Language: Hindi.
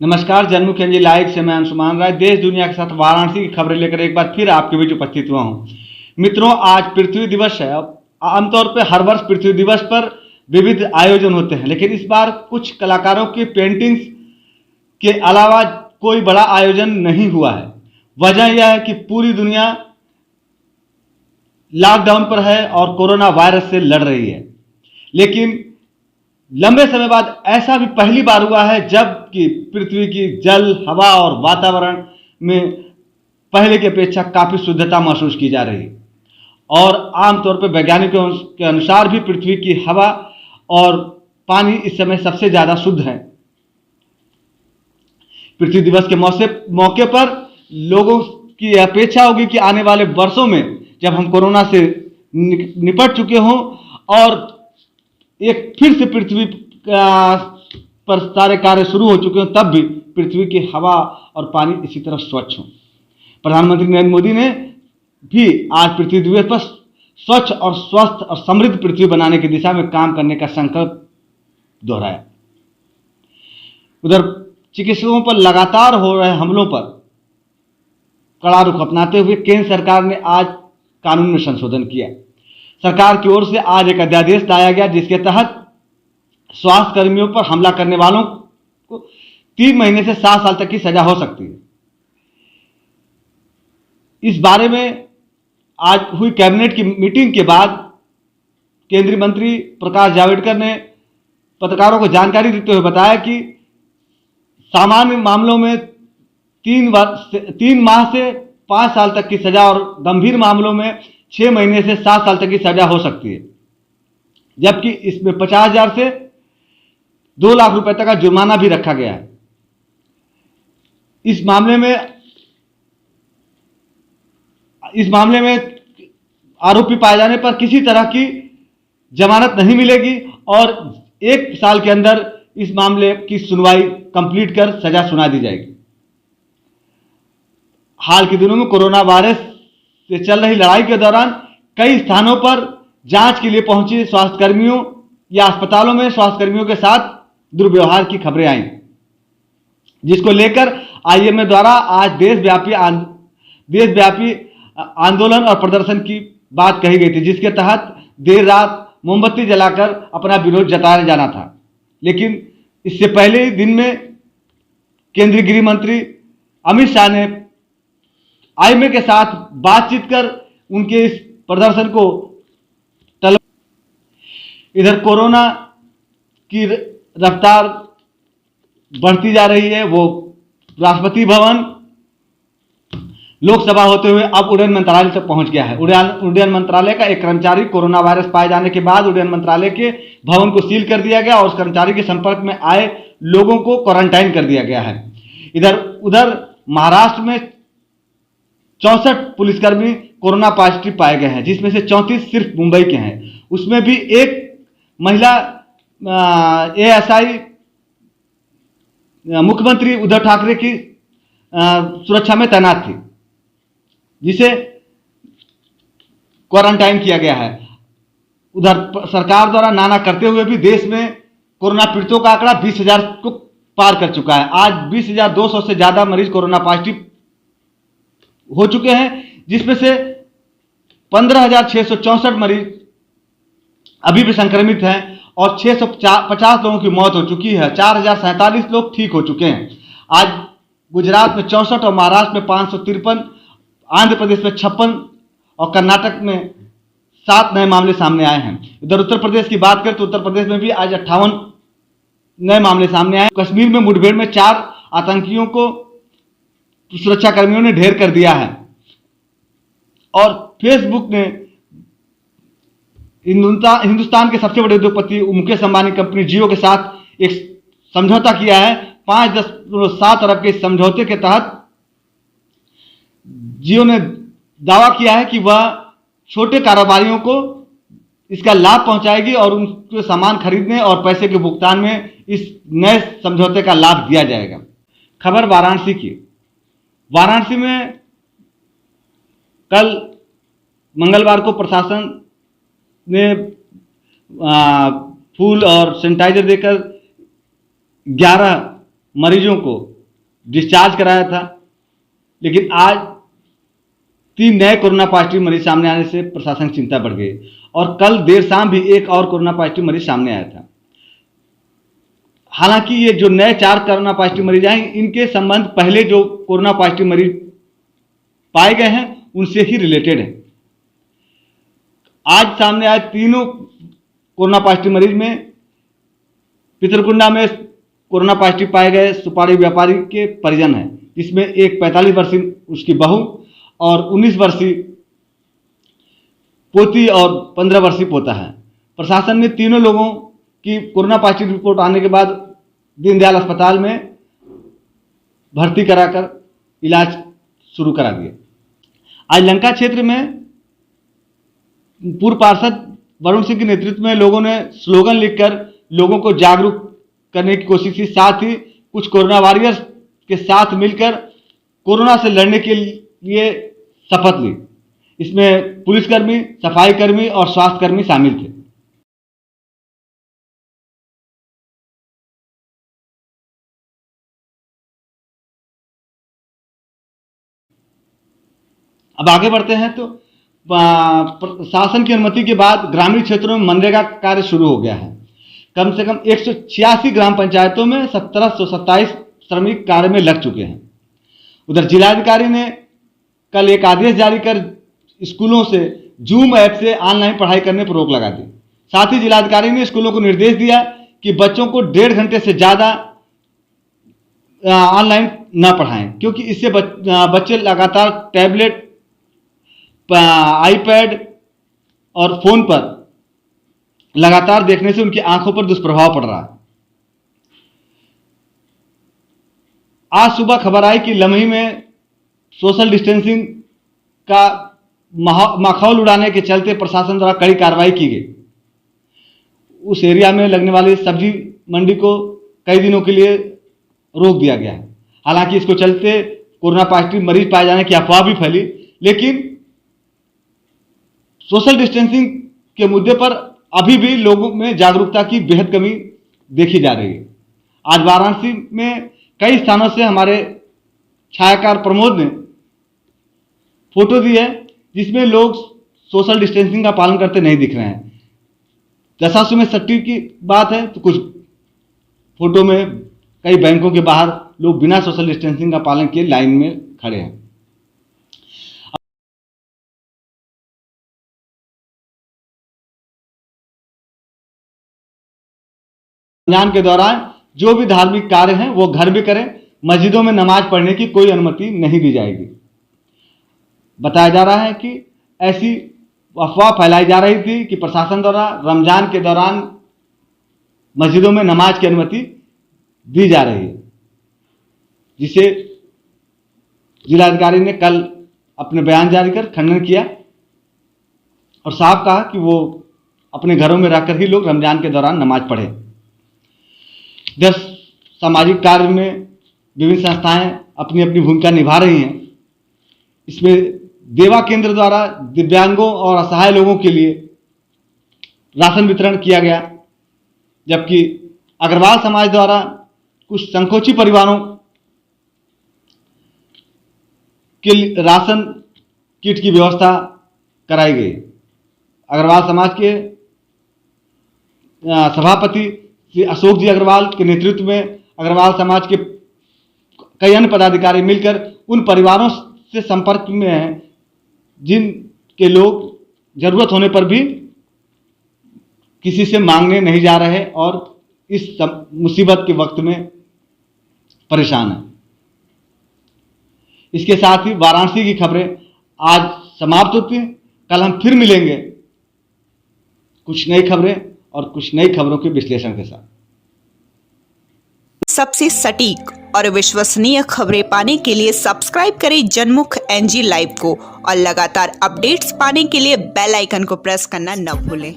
नमस्कार, जन्मुख एनजी लाइव से मैं अंशुमान राय देश दुनिया के साथ वाराणसी की खबरें लेकर एक बार फिर आपके बीच उपस्थित हुआ हूं। मित्रों, आज पृथ्वी दिवस है। आमतौर पर हर वर्ष पृथ्वी दिवस पर विविध आयोजन होते हैं, लेकिन इस बार कुछ कलाकारों की पेंटिंग्स के अलावा कोई बड़ा आयोजन नहीं हुआ है। वजह यह है कि पूरी दुनिया लॉकडाउन पर है और कोरोना वायरस से लड़ रही है। लेकिन लंबे समय बाद ऐसा भी पहली बार हुआ है जबकि पृथ्वी की जल, हवा और वातावरण में पहले की अपेक्षा काफी शुद्धता महसूस की जा रही है। और आमतौर पर वैज्ञानिकों के अनुसार भी पृथ्वी की हवा और पानी इस समय सबसे ज्यादा शुद्ध है। पृथ्वी दिवस के मौके पर लोगों की अपेक्षा होगी कि आने वाले वर्षों में जब हम कोरोना से निपट चुके हों और एक फिर से पृथ्वी पर सारे कार्य शुरू हो चुके हों, तब भी पृथ्वी की हवा और पानी इसी तरह स्वच्छ हो। प्रधानमंत्री नरेंद्र मोदी ने भी आज पृथ्वी दिवस पर स्वच्छ और स्वस्थ और समृद्ध पृथ्वी बनाने की दिशा में काम करने का संकल्प दोहराया। उधर चिकित्सकों पर लगातार हो रहे हमलों पर कड़ा रुख अपनाते हुए केंद्र सरकार ने आज कानून में संशोधन किया। सरकार की ओर से आज एक अध्यादेश लाया गया जिसके तहत स्वास्थ्य कर्मियों पर हमला करने वालों को 3 महीने से 7 साल तक की सजा हो सकती है। इस बारे में आज हुई कैबिनेट की मीटिंग के बाद केंद्रीय मंत्री प्रकाश जावड़ेकर ने पत्रकारों को जानकारी देते हुए बताया कि सामान्य मामलों में 3 माह से 5 साल तक की सजा और गंभीर मामलों में 6 महीने से 7 साल तक की सजा हो सकती है, जबकि इसमें 50,000 से 2 लाख रुपए तक का जुर्माना भी रखा गया है। इस मामले में आरोपी पाए जाने पर किसी तरह की जमानत नहीं मिलेगी और 1 साल के अंदर इस मामले की सुनवाई कंप्लीट कर सजा सुना दी जाएगी। हाल के दिनों में कोरोना वायरस से चल रही लड़ाई के दौरान कई स्थानों पर जांच के लिए पहुंचे स्वास्थ्यकर्मियों या अस्पतालों में स्वास्थ्यकर्मियों के साथ दुर्व्यवहार की खबरें आई, जिसको लेकर आईएमए द्वारा आज देशव्यापी आंदोलन और प्रदर्शन की बात कही गई थी, जिसके तहत देर रात मोमबत्ती जलाकर अपना विरोध जताया जाना था। लेकिन इससे पहले ही दिन में केंद्रीय गृह मंत्री अमित शाह ने आईएमए के साथ बातचीत कर उनके इस प्रदर्शन को टल। इधर कोरोना की रफ्तार बढ़ती जा रही है। वो राष्ट्रपति भवन, लोकसभा होते हुए अब उड्डयन मंत्रालय तक पहुंच गया है। उड्डयन मंत्रालय का एक कर्मचारी कोरोना वायरस पाए जाने के बाद उड्डयन मंत्रालय के भवन को सील कर दिया गया और उस कर्मचारी के संपर्क में आए लोगों को क्वारंटाइन कर दिया गया है। उधर महाराष्ट्र में 64 पुलिसकर्मी कोरोना पॉजिटिव पाए गए हैं, जिसमें से 34 सिर्फ मुंबई के हैं। उसमें भी एक महिला एएसआई मुख्यमंत्री उद्धव ठाकरे की सुरक्षा में तैनात थी, जिसे क्वारंटाइन किया गया है। उधर सरकार द्वारा नाना करते हुए भी देश में कोरोना पीड़ितों का आंकड़ा 20,000 को पार कर चुका है। आज 20,200 से ज्यादा मरीज कोरोना पॉजिटिव हो चुके हैं, जिसमें से 15,664 मरीज अभी भी संक्रमित हैं और 650 लोगों की मौत हो चुकी है। 4,047 लोग ठीक हो चुके हैं। आज गुजरात में 64 और महाराष्ट्र में 553, आंध्र प्रदेश में 56 और कर्नाटक में 7 नए मामले सामने आए हैं। इधर उत्तर प्रदेश की बात करें तो उत्तर प्रदेश में भी आज 58 नए मामले सामने आए। कश्मीर में मुठभेड़ में 4 आतंकियों को सुरक्षा कर्मियों ने ढेर कर दिया है और फेसबुक ने हिंदुस्तान के सबसे बड़े उद्योगपति मुकेश अंबानी कंपनी जियो के साथ एक समझौता किया है। 5.7 अरब के समझौते के तहत जियो ने दावा किया है कि वह छोटे कारोबारियों को इसका लाभ पहुंचाएगी और उनको सामान खरीदने और पैसे के भुगतान में इस नए समझौते का लाभ दिया जाएगा। खबर वाराणसी की। वाराणसी में कल मंगलवार को प्रशासन ने फूल और सैनिटाइजर देकर 11 मरीजों को डिस्चार्ज कराया था, लेकिन आज 3 नए कोरोना पॉजिटिव मरीज सामने आने से प्रशासन की चिंता बढ़ गई और कल देर शाम भी एक और कोरोना पॉजिटिव मरीज सामने आया था। हालांकि ये जो नए 4 कोरोना पॉजिटिव मरीज आए, इनके संबंध पहले जो कोरोना पॉजिटिव मरीज पाए गए हैं उनसे ही रिलेटेड है। आज सामने आए तीनों कोरोना पॉजिटिव मरीज में पितरकुंडा में कोरोना पॉजिटिव पाए गए सुपारी व्यापारी के परिजन हैं, जिसमें एक 45 वर्षीय उसकी बहू और 19 वर्षीय पोती और 15 वर्षीय पोता है। प्रशासन ने तीनों लोगों की कोरोना पॉजिटिव रिपोर्ट आने के बाद दीनदयाल अस्पताल में भर्ती कराकर इलाज शुरू करा दिया। आज लंका क्षेत्र में पूर्व पार्षद वरुण सिंह के नेतृत्व में लोगों ने स्लोगन लिखकर लोगों को जागरूक करने की कोशिश की, साथ ही कुछ कोरोना वॉरियर्स के साथ मिलकर कोरोना से लड़ने के लिए शपथ ली। इसमें पुलिसकर्मी, सफाई कर्मी और स्वास्थ्य कर्मी शामिल थे। अब आगे बढ़ते हैं तो शासन की अनुमति के बाद ग्रामीण क्षेत्रों में मनरेगा कार्य शुरू हो गया है। कम से कम 186 ग्राम पंचायतों में 1727 श्रमिक कार्य में लग चुके हैं। उधर जिलाधिकारी ने कल एक आदेश जारी कर स्कूलों से जूम ऐप से ऑनलाइन पढ़ाई करने पर रोक लगा दी। साथ ही जिलाधिकारी ने स्कूलों को निर्देश दिया कि बच्चों को 1.5 घंटे से ज़्यादा ऑनलाइन न पढ़ाएं, क्योंकि इससे बच्चे लगातार टैबलेट, आईपैड और फोन पर लगातार देखने से उनकी आंखों पर दुष्प्रभाव पड़ रहा है। आज सुबह खबर आई कि लम्ही में सोशल डिस्टेंसिंग का माहौल उड़ाने के चलते प्रशासन द्वारा कड़ी कार्रवाई की गई। उस एरिया में लगने वाली सब्जी मंडी को कई दिनों के लिए रोक दिया गया है। हालांकि इसको चलते कोरोना पॉजिटिव मरीज पाए जाने की अफवाह भी फैली, लेकिन सोशल डिस्टेंसिंग के मुद्दे पर अभी भी लोगों में जागरूकता की बेहद कमी देखी जा रही है। आज वाराणसी में कई स्थानों से हमारे छायाकार प्रमोद ने फोटो दी है, जिसमें लोग सोशल डिस्टेंसिंग का पालन करते नहीं दिख रहे हैं। दशाश्वमेध की बात है तो कुछ फोटो में कई बैंकों के बाहर लोग बिना सोशल डिस्टेंसिंग का पालन किए लाइन में खड़े हैं। रमजान के दौरान जो भी धार्मिक कार्य हैं वो घर में करें। मस्जिदों में नमाज पढ़ने की कोई अनुमति नहीं दी जाएगी। बताया जा रहा है कि ऐसी अफवाह फैलाई जा रही थी कि प्रशासन द्वारा रमजान के दौरान मस्जिदों में नमाज की अनुमति दी जा रही है, जिसे जिलाधिकारी ने कल अपने बयान जारी कर खंडन किया और साफ कहा कि वो अपने घरों में रहकर ही लोग रमजान के दौरान नमाज पढ़ें। सामाजिक कार्य में विभिन्न संस्थाएं अपनी अपनी भूमिका निभा रही हैं। इसमें देवा केंद्र द्वारा दिव्यांगों और असहाय लोगों के लिए राशन वितरण किया गया, जबकि अग्रवाल समाज द्वारा कुछ संकोची परिवारों के लिए राशन किट की व्यवस्था कराई गई। अग्रवाल समाज के सभापति श्री अशोक जी अग्रवाल के नेतृत्व में अग्रवाल समाज के कई अन्य पदाधिकारी मिलकर उन परिवारों से संपर्क में हैं जिनके लोग जरूरत होने पर भी किसी से मांगने नहीं जा रहे और इस मुसीबत के वक्त में परेशान हैं। इसके साथ ही वाराणसी की खबरें आज समाप्त होती हैं। कल हम फिर मिलेंगे कुछ नई खबरें और कुछ नई खबरों के विश्लेषण के साथ। सबसे सटीक और विश्वसनीय खबरें पाने के लिए सब्सक्राइब करें जनमुख NG लाइव को और लगातार अपडेट्स पाने के लिए बेल आइकन को प्रेस करना न भूलें।